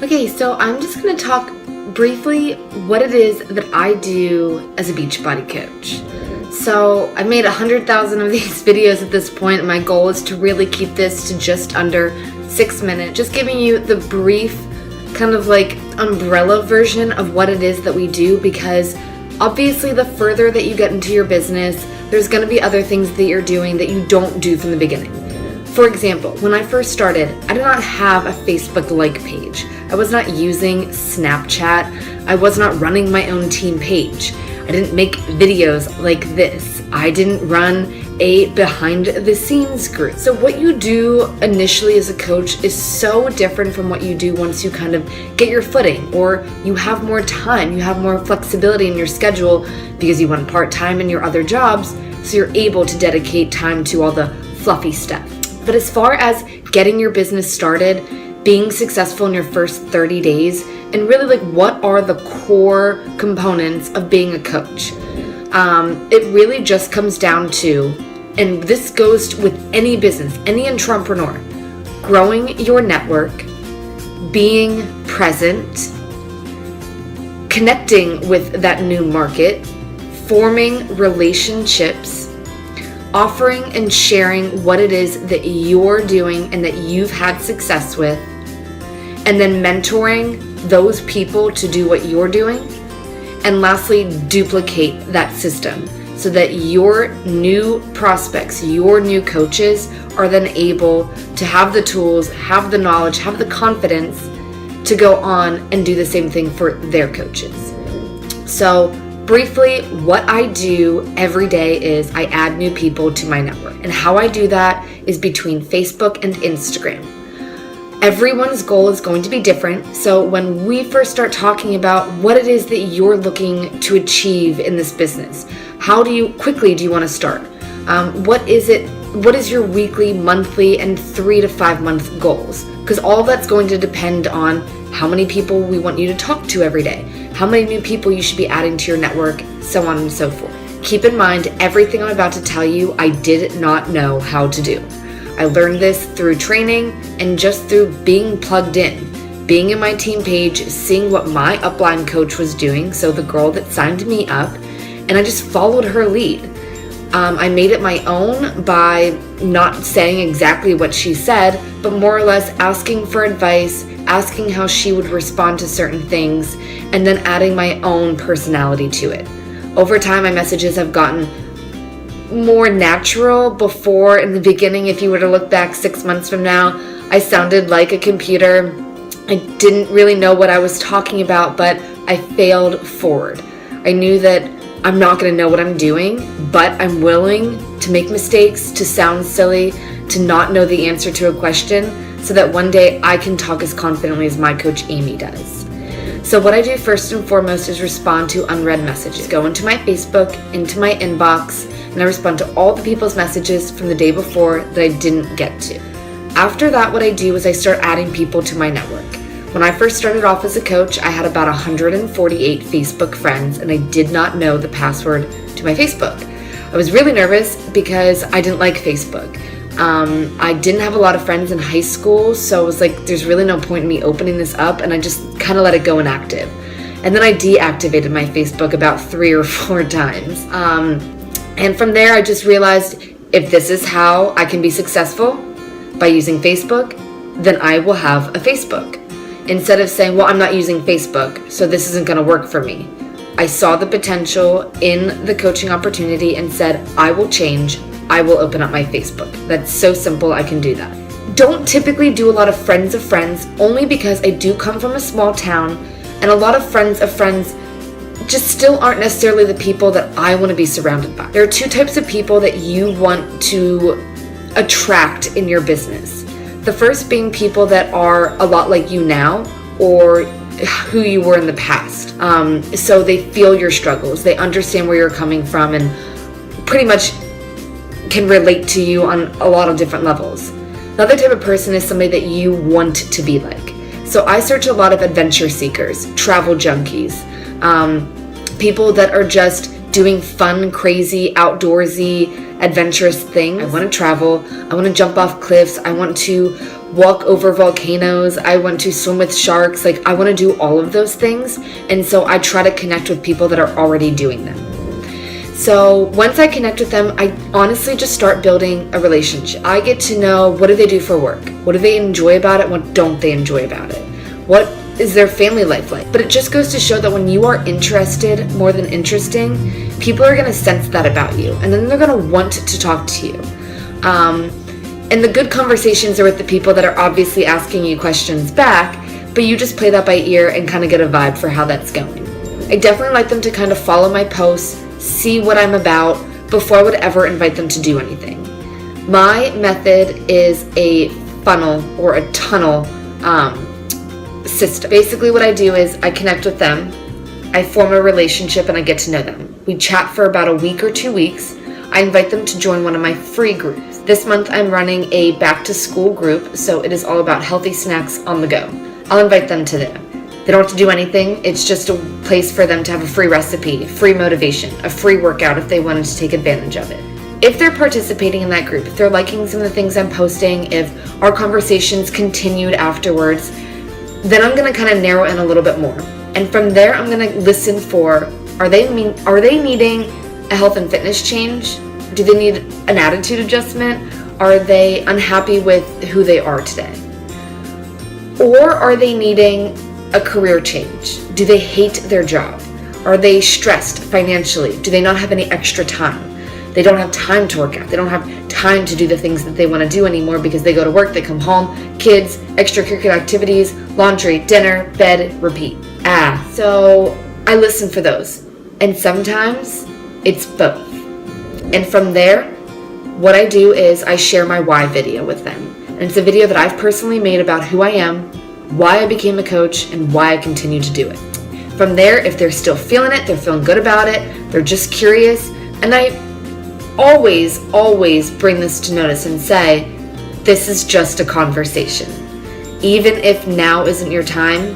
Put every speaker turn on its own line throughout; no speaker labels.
Okay, so I'm just going to talk briefly what it is that I do as a Beachbody coach. So I've made 100,000 of these videos at this point, and my goal is to really keep this to just under 6 minutes, just giving you the brief kind of like umbrella version of what it is that we do, because obviously the further that you get into your business, there's going to be other things that you're doing that you don't do from the beginning. For example, when I first started, I did not have a Facebook like page. I was not using Snapchat. I was not running my own team page. I didn't make videos like this. I didn't run a behind the scenes group. So what you do initially as a coach is so different from what you do once you kind of get your footing, or you have more time, you have more flexibility in your schedule because you went part-time in your other jobs, so you're able to dedicate time to all the fluffy stuff. But as far as getting your business started, being successful in your first 30 days, and really like what are the core components of being a coach, it really just comes down to, and this goes with any business, any entrepreneur, growing your network, being present, connecting with that new market, forming relationships, offering and sharing what it is that you're doing and that you've had success with, and then mentoring those people to do what you're doing, and lastly, duplicate that system so that your new prospects, your new coaches are then able to have the tools, have the knowledge, have the confidence to go on and do the same thing for their coaches. So briefly, what I do every day is I add new people to my network. And how I do that is between Facebook and Instagram. Everyone's goal is going to be different. So when we first start talking about what it is that you're looking to achieve in this business, how quickly do you want to start? What is your weekly, monthly, and 3 to 5 month goals? Because all that's going to depend on how many people we want you to talk to every day, how many new people you should be adding to your network, so on and so forth. Keep in mind, everything I'm about to tell you, I did not know how to do. I learned this through training and just through being plugged in, being in my team page, seeing what my upline coach was doing, so the girl that signed me up, and I just followed her lead. I made it my own by not saying exactly what she said, but more or less asking for advice, asking how she would respond to certain things, and then adding my own personality to it. Over time, my messages have gotten more natural. Before, in the beginning, if you were to look back 6 months from now, I sounded like a computer. I didn't really know what I was talking about, but I failed forward. I knew that I'm not going to know what I'm doing, but I'm willing to make mistakes, to sound silly, to not know the answer to a question, so that one day I can talk as confidently as my coach Amy does. So what I do first and foremost is respond to unread messages. Go into my Facebook, into my inbox, and I respond to all the people's messages from the day before that I didn't get to. After that, what I do is I start adding people to my network. When I first started off as a coach, I had about 148 Facebook friends, and I did not know the password to my Facebook. I was really nervous because I didn't like Facebook. I didn't have a lot of friends in high school, so it was like, there's really no point in me opening this up, and I just kind of let it go inactive. And then I deactivated my Facebook about 3 or 4 times. And from there, I just realized, if this is how I can be successful by using Facebook, then I will have a Facebook. Instead of saying, well, I'm not using Facebook, so this isn't going to work for me, I saw the potential in the coaching opportunity and said, I will change. I will open up my Facebook. That's so simple. I can do that. Don't typically do a lot of friends of friends, only because I do come from a small town, and a lot of friends just still aren't necessarily the people that I want to be surrounded by. There are 2 types of people that you want to attract in your business. The first being people that are a lot like you now, or who you were in the past. So they feel your struggles, they understand where you're coming from, and pretty much can relate to you on a lot of different levels. The other type of person is somebody that you want to be like. So I search a lot of adventure seekers, travel junkies, people that are just doing fun, crazy, outdoorsy adventurous things. I want to travel. I want to jump off cliffs. I want to walk over volcanoes. I want to swim with sharks. Like, I want to do all of those things. And so I try to connect with people that are already doing them. So once I connect with them, I honestly just start building a relationship. I get to know, what do they do for work? What do they enjoy about it? What don't they enjoy about it? What is their family life like? But it just goes to show that when you are interested more than interesting, people are going to sense that about you. And then they're going to want to talk to you. And the good conversations are with the people that are obviously asking you questions back, but you just play that by ear and kind of get a vibe for how that's going. I definitely like them to kind of follow my posts, see what I'm about before I would ever invite them to do anything. My method is a funnel or a tunnel system. Basically what I do is I connect with them, I form a relationship, and I get to know them. We chat for about a week or 2 weeks. I invite them to join one of my free groups. This month I'm running a back to school group, so it is all about healthy snacks on the go. I'll invite them to that. They don't have to do anything. It's just a place for them to have a free recipe, free motivation, a free workout if they wanted to take advantage of it. If they're participating in that group, if they're liking some of the things I'm posting, if our conversations continued afterwards, then I'm going to kind of narrow in a little bit more. And from there, I'm going to listen for, are they needing a health and fitness change? Do they need an attitude adjustment? Are they unhappy with who they are today? Or are they needing a career change? Do they hate their job? Are they stressed financially? Do they not have any extra time? They don't have time to work out. They don't have time to do the things that they want to do anymore because they go to work, they come home, kids, extracurricular activities, laundry, dinner, bed, repeat. So I listen for those. And sometimes it's both. And from there, what I do is I share my why video with them. And it's a video that I've personally made about who I am, why I became a coach, and why I continue to do it. From there, if they're still feeling it, they're feeling good about it, they're just curious, and I always bring this to notice and say, this is just a conversation. Even if now isn't your time,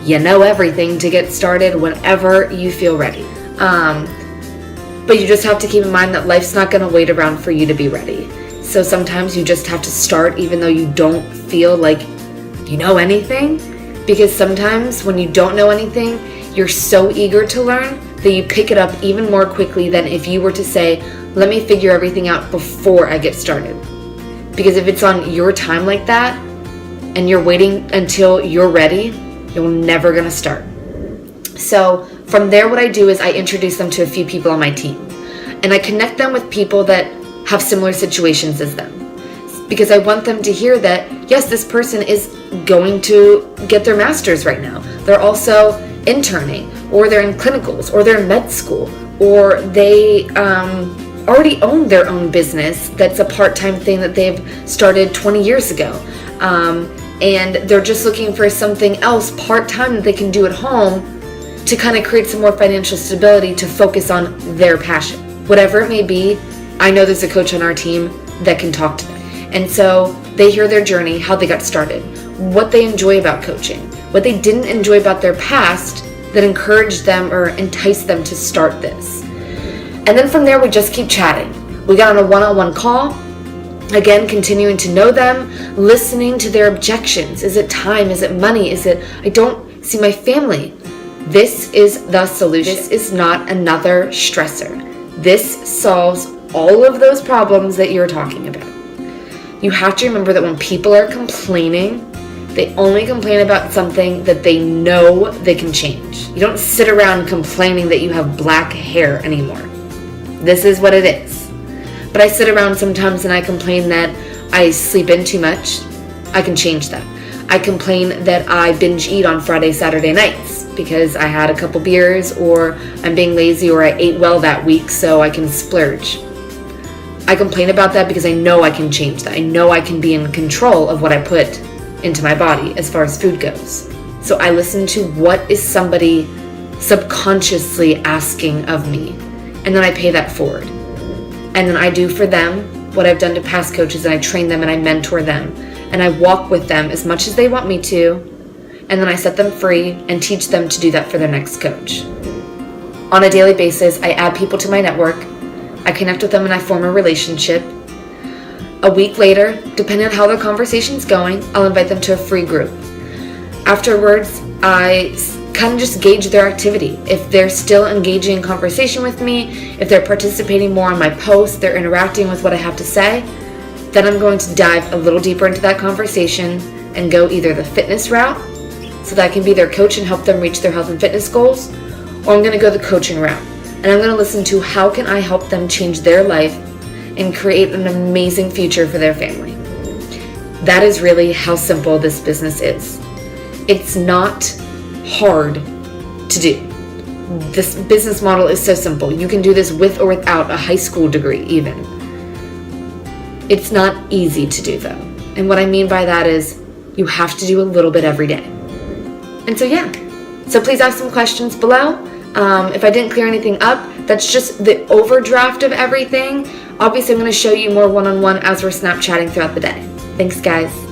you know everything to get started whenever you feel ready. But you just have to keep in mind that life's not going to wait around for you to be ready. So sometimes you just have to start even though you don't feel like you know anything, because sometimes when you don't know anything, you're so eager to learn that you pick it up even more quickly than if you were to say, let me figure everything out before I get started. Because if it's on your time like that and you're waiting until you're ready, you're never going to start. So from there, what I do is I introduce them to a few people on my team, and I connect them with people that have similar situations as them. Because I want them to hear that, yes, this person is going to get their master's right now. They're also interning, or they're in clinicals, or they're in med school, or they already own their own business that's a part-time thing that they've started 20 years ago. And they're just looking for something else part-time that they can do at home to kind of create some more financial stability to focus on their passion. Whatever it may be, I know there's a coach on our team that can talk to them. And so they hear their journey, how they got started, what they enjoy about coaching, what they didn't enjoy about their past that encouraged them or enticed them to start this. And then from there, we just keep chatting. We got on a one-on-one call, again, continuing to know them, listening to their objections. Is it time? Is it money? Is it, I don't see my family? This is the solution. This is not another stressor. This solves all of those problems that you're talking about. You have to remember that when people are complaining, they only complain about something that they know they can change. You don't sit around complaining that you have black hair anymore. This is what it is. But I sit around sometimes and I complain that I sleep in too much. I can change that. I complain that I binge eat on Friday, Saturday nights because I had a couple beers, or I'm being lazy, or I ate well that week so I can splurge. I complain about that because I know I can change that. I know I can be in control of what I put into my body as far as food goes. So I listen to what is somebody subconsciously asking of me, and then I pay that forward. And then I do for them what I've done to past coaches, and I train them and I mentor them, and I walk with them as much as they want me to, and then I set them free and teach them to do that for their next coach. On a daily basis, I add people to my network. I connect with them and I form a relationship. A week later, depending on how the conversation's going, I'll invite them to a free group. Afterwards, I kind of just gauge their activity. If they're still engaging in conversation with me, if they're participating more on my posts, they're interacting with what I have to say, then I'm going to dive a little deeper into that conversation and go either the fitness route, so that I can be their coach and help them reach their health and fitness goals, or I'm going to go the coaching route. And I'm going to listen to how can I help them change their life and create an amazing future for their family. That is really how simple this business is. It's not hard to do. This business model is so simple. You can do this with or without a high school degree even. It's not easy to do though. And what I mean by that is you have to do a little bit every day. And so please ask some questions below. If I didn't clear anything up, that's just the overdraft of everything. Obviously, I'm going to show you more one-on-one as we're Snapchatting throughout the day. Thanks, guys.